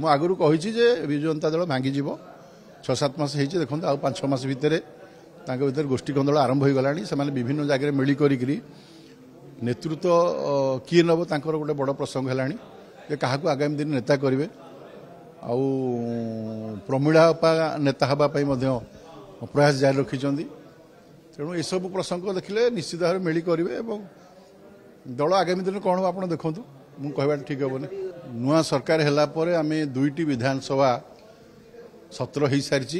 ମୁଁ ଆଗରୁ କହିଛି ଯେ ବିଜୁ ଜନତା ଦଳ ଭାଙ୍ଗିଯିବ 6-7 ମାସ ହେଇଛି ଦେଖନ୍ତୁ ଆଉ 5-6 ମାସ ଭିତରେ ତାଙ୍କ ଭିତରେ ଗୋଷ୍ଠୀ କନ୍ଦଳ ଆରମ୍ଭ ହୋଇଗଲାଣି। ସେମାନେ ବିଭିନ୍ନ ଜାଗାରେ ମିଳି କରିକିରି ନେତୃତ୍ୱ କିଏ ନେବ ତାଙ୍କର ଗୋଟେ ବଡ଼ ପ୍ରସଙ୍ଗ ହେଲାଣି ଯେ କାହାକୁ ଆଗାମୀ ଦିନ ନେତା କରିବେ ଆଉ ପ୍ରମିଳା ନେତା ହେବା ପାଇଁ ମଧ୍ୟ ପ୍ରୟାସ ଜାରି ରଖିଛନ୍ତି। ତେଣୁ ଏସବୁ ପ୍ରସଙ୍ଗ ଦେଖିଲେ ନିଶ୍ଚିତ ଭାବରେ ମିଳି କରିବେ ଏବଂ ଦଳ ଆଗାମୀ ଦିନ କ'ଣ ହେବ ଆପଣ ଦେଖନ୍ତୁ। ମୁଁ କହିବାଟା ଠିକ୍ ହେବନି। ନୂଆ ସରକାର ହେଲା ପରେ ଆମେ 2ଟି ବିଧାନସଭା ସତ୍ର ହୋଇସାରିଛି।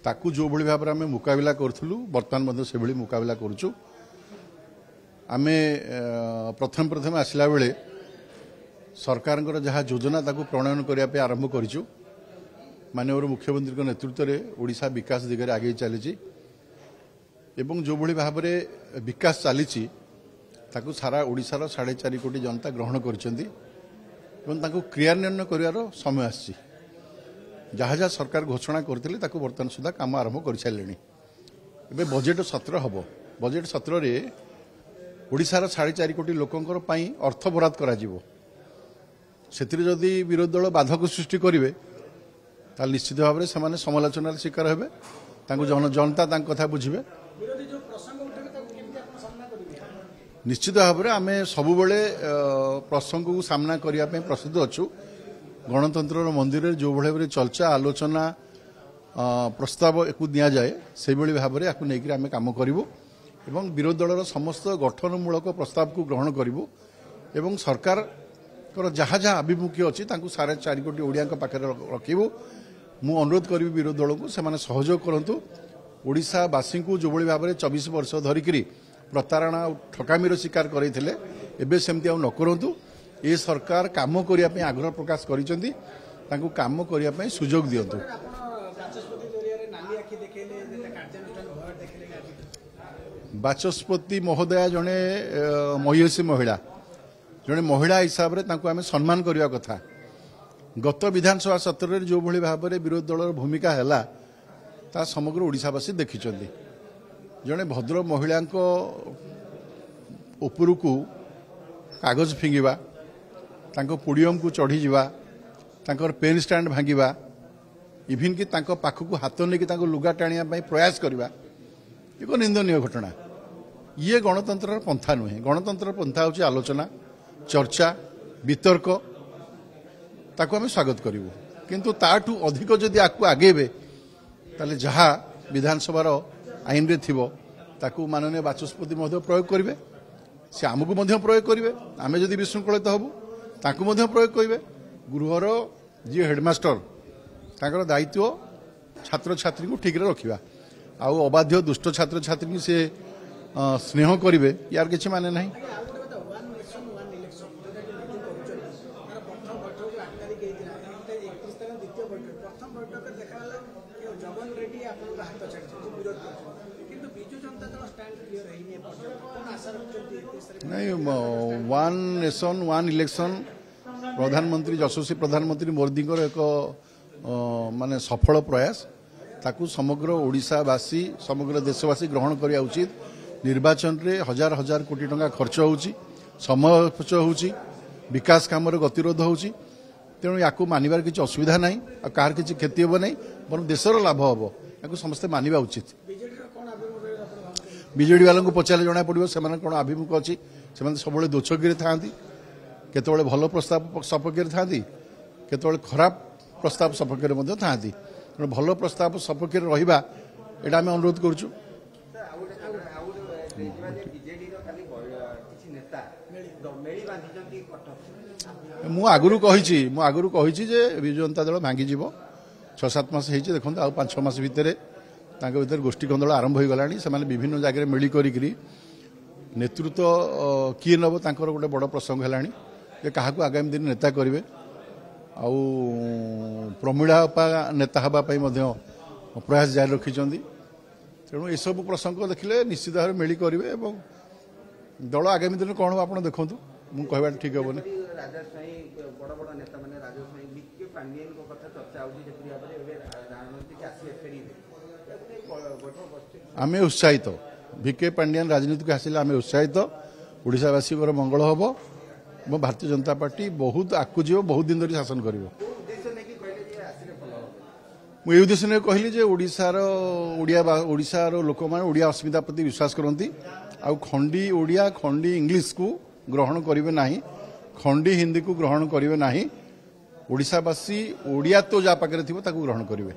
ତାକୁ ଯେଉଁଭଳି ଭାବରେ ଆମେ ମୁକାବିଲା କରୁଥିଲୁ ବର୍ତ୍ତମାନ ମଧ୍ୟ ସେଭଳି ମୁକାବିଲା କରୁଛୁ। ଆମେ ପ୍ରଥମେ ଆସିଲା ବେଳେ ସରକାରଙ୍କର ଯାହା ଯୋଜନା ତାକୁ ପ୍ରଣୟନ କରିବା ପାଇଁ ଆରମ୍ଭ କରିଛୁ। ମାନନୀୟ ମୁଖ୍ୟମନ୍ତ୍ରୀଙ୍କ ନେତୃତ୍ୱରେ ଓଡ଼ିଶା ବିକାଶ ଦିଗରେ ଆଗେଇ ଚାଲିଛି ଏବଂ ଯେଉଁଭଳି ଭାବରେ ବିକାଶ ଚାଲିଛି ତାକୁ ସାରା ଓଡ଼ିଶାର 4.5 କୋଟି ଜନତା ଗ୍ରହଣ କରିଛନ୍ତି ଏବଂ ତାଙ୍କୁ କ୍ରିୟାନ୍ୱୟନ କରିବାର ସମୟ ଆସିଛି। ଯାହା ଯାହା ସରକାର ଘୋଷଣା କରିଥିଲେ ତାକୁ ବର୍ତ୍ତମାନ ସୁଦ୍ଧା କାମ ଆରମ୍ଭ କରିସାରିଲେଣି। ଏବେ ବଜେଟ୍ ସତ୍ର ହେବ। ବଜେଟ୍ ସତ୍ରରେ ଓଡ଼ିଶାର 4.5 କୋଟି ଲୋକଙ୍କର ପାଇଁ ଅର୍ଥ ବରାଦ କରାଯିବ। ସେଥିରେ ଯଦି ବିରୋଧୀ ଦଳ ବାଧକ ସୃଷ୍ଟି କରିବେ ତାହେଲେ ନିଶ୍ଚିତ ଭାବରେ ସେମାନେ ସମାଲୋଚନାର ଶିକାର ହେବେ। ତାଙ୍କୁ ଜନତା ତାଙ୍କ କଥା ବୁଝିବେ। ନିଶ୍ଚିତ ଭାବରେ ଆମେ ସବୁବେଳେ ପ୍ରସଙ୍ଗକୁ ସାମ୍ନା କରିବା ପାଇଁ ପ୍ରସ୍ତୁତ ଅଛୁ। ଗଣତନ୍ତ୍ରର ମନ୍ଦିରରେ ଯେଉଁଭଳି ଭାବରେ ଚର୍ଚ୍ଚା ଆଲୋଚନା ପ୍ରସ୍ତାବକୁ ନିଆଯାଏ ସେହିଭଳି ଭାବରେ ଏହାକୁ ନେଇକରି ଆମେ କାମ କରିବୁ ଏବଂ ବିରୋଧୀ ଦଳର ସମସ୍ତ ଗଠନମୂଳକ ପ୍ରସ୍ତାବକୁ ଗ୍ରହଣ କରିବୁ ଏବଂ ସରକାରଙ୍କର ଯାହା ଯାହା ଆଭିମୁଖ୍ୟ ଅଛି ତାଙ୍କୁ 4.5 କୋଟି ଓଡ଼ିଆଙ୍କ ପାଖରେ ରଖିବୁ। ମୁଁ ଅନୁରୋଧ କରିବି ବିରୋଧୀ ଦଳକୁ ସେମାନେ ସହଯୋଗ କରନ୍ତୁ। ଓଡ଼ିଶାବାସୀଙ୍କୁ ଯେଉଁଭଳି ଭାବରେ 24 ବର୍ଷ ଧରିକିରି ପ୍ରତାରଣା ଠକାମିର ଶିକାର କରିଥିଲେ ଏବେ ସେମିତି ଆଉ ନ କରନ୍ତୁ। ଏ ସରକାର କାମ କରିବା ପାଇଁ ଆଗ୍ରହ ପ୍ରକାଶ କରିଛନ୍ତି। ତାଙ୍କୁ କାମ କରିବା ପାଇଁ ସୁଯୋଗ ଦିଅନ୍ତୁ। ବାଚସ୍ପତି ମହୋଦୟା ଜଣେ ମହିୟସୀ ମହିଳା, ଜଣେ ମହିଳା ହିସାବରେ ତାଙ୍କୁ ଆମେ ସମ୍ମାନ କରିବା କଥା। ଗତ ବିଧାନସଭା ସତ୍ରରେ ଯେଉଁଭଳି ଭାବରେ ବିରୋଧୀ ଦଳର ଭୂମିକା ହେଲା ତାହା ସମଗ୍ର ଓଡ଼ିଶାବାସୀ ଦେଖିଛନ୍ତି। ଜଣେ ଭଦ୍ର ମହିଳାଙ୍କ ଉପରକୁ କାଗଜ ଫିଙ୍ଗିବା, ତାଙ୍କ ପୋଡ଼ିୟମକୁ ଚଢ଼ିଯିବା, ତାଙ୍କର ପେନ୍ ଷ୍ଟାଣ୍ଡ ଭାଙ୍ଗିବା, ଇଭିନ୍ କି ତାଙ୍କ ପାଖକୁ ହାତ ନେଇକି ତାଙ୍କୁ ଲୁଗା ଟାଣିବା ପାଇଁ ପ୍ରୟାସ କରିବା ଏକ ନିନ୍ଦନୀୟ ଘଟଣା। ଇଏ ଗଣତନ୍ତ୍ରର ପନ୍ଥା ନୁହେଁ। ଗଣତନ୍ତ୍ରର ପନ୍ଥା ହେଉଛି ଆଲୋଚନା, ଚର୍ଚ୍ଚା, ବିତର୍କ। ତାକୁ ଆମେ ସ୍ୱାଗତ କରିବୁ। କିନ୍ତୁ ତାଠୁ ଅଧିକ ଯଦି ଆକୁ ଆଗେଇବେ ତାହେଲେ ଯାହା ବିଧାନସଭାର ଆଇନରେ ଥିବ ତାକୁ ମାନନୀୟ ବାଚସ୍ପତି ମଧ୍ୟ ପ୍ରୟୋଗ କରିବେ। ସେ ଆମକୁ ମଧ୍ୟ ପ୍ରୟୋଗ କରିବେ। ଆମେ ଯଦି ବିଶୃଙ୍ଖଳିତ ହେବୁ ତାଙ୍କୁ ମଧ୍ୟ ପ୍ରୟୋଗ କରିବେ। ଗୃହର ଯିଏ ହେଡମାଷ୍ଟର ତାଙ୍କର ଦାୟିତ୍ୱ ଛାତ୍ରଛାତ୍ରୀଙ୍କୁ ଠିକରେ ରଖିବା। ଆଉ ଅବାଧ୍ୟ ଦୁଷ୍ଟ ଛାତ୍ରଛାତ୍ରୀଙ୍କୁ ସେ ସ୍ନେହ କରିବେ ୟାର କିଛି ମାନେ ନାହିଁ। नहीं 1 नेशन 1 इलेक्शन प्रधानमंत्री यशस्वी प्रधानमंत्री मोदी एक माने सफल प्रयास ताकू समग्र ओडिशावासी समग्र देशवासी ग्रहण करिया उचित। निर्वाचन रे हजार हजार कोटी टंका खर्च होउची, समय खर्च होउची, विकास काम गतिरोध होउची। तेणु या मानवर किसी असुविधा ना आ कार किसी क्षति हे ना बरं देशर लाभ हम या समस्ते मानवा उचित। विजेडी वालों को पचारे जना पड़ो से कौन आभिमुख अच्छी से सब दोछकी था केत भल प्रस्ताव सपक्ष था केत खराब प्रस्ताव सपक्ष था। तेणु भल प्रस्ताव सपक्ष रहा यहाँ आम अनुरोध करुचु। मु आगुरी कही विजु जनता दल भांगिଯିव 6-7 मास ହେଇଛି ଦେଖନ୍ତୁ ଆଉ 5-6 ମାସ ଭିତରେ ତାଙ୍କ ଭିତରେ ଗୋଷ୍ଠୀ କନ୍ଦଳ ଆରମ୍ଭ ହୋଇଗଲାଣି। ସେମାନେ ବିଭିନ୍ନ ଜାଗାରେ ମିଳି କରିକିରି ନେତୃତ୍ୱ କିଏ ନେବ ତାଙ୍କର ଗୋଟେ ବଡ଼ ପ୍ରସଙ୍ଗ ହେଲାଣି ଯେ କାହାକୁ ଆଗାମୀ ଦିନ ନେତା କରିବେ ଆଉ ପ୍ରମିଳା ନେତା ହେବା ପାଇଁ ମଧ୍ୟ ପ୍ରୟାସ ଜାରି ରଖିଛନ୍ତି। ତେଣୁ ଏସବୁ ପ୍ରସଙ୍ଗ ଦେଖିଲେ ନିଶ୍ଚିତ ଭାବରେ ମିଳି କରିବେ ଏବଂ ଦଳ ଆଗାମୀ ଦିନ କ'ଣ ହେବ ଆପଣ ଦେଖନ୍ତୁ। ମୁଁ କହିବାଟା ଠିକ୍ ହେବନି। आमे उत्साहित। भिके पांडियान राजनीति को आसिले आमे उत्साहित। ओडिशावासी मंगल हम मो भारतीय जनता पार्टी बहुत आगु जीव बहुत दिन धरी शासन कर मुझे उद्देश्य नहीं कहली जे ओडिशार लोक मैंने ओडिया अस्मिता प्रति विश्वास करती आउ खंडी ओडिया खंडी इंग्लीश को ग्रहण करेंगे ना खंडी हिंदी को ग्रहण करेंगे ना ओडिशावासी ओडिया तो जहाँ पाखे थी ग्रहण करेंगे।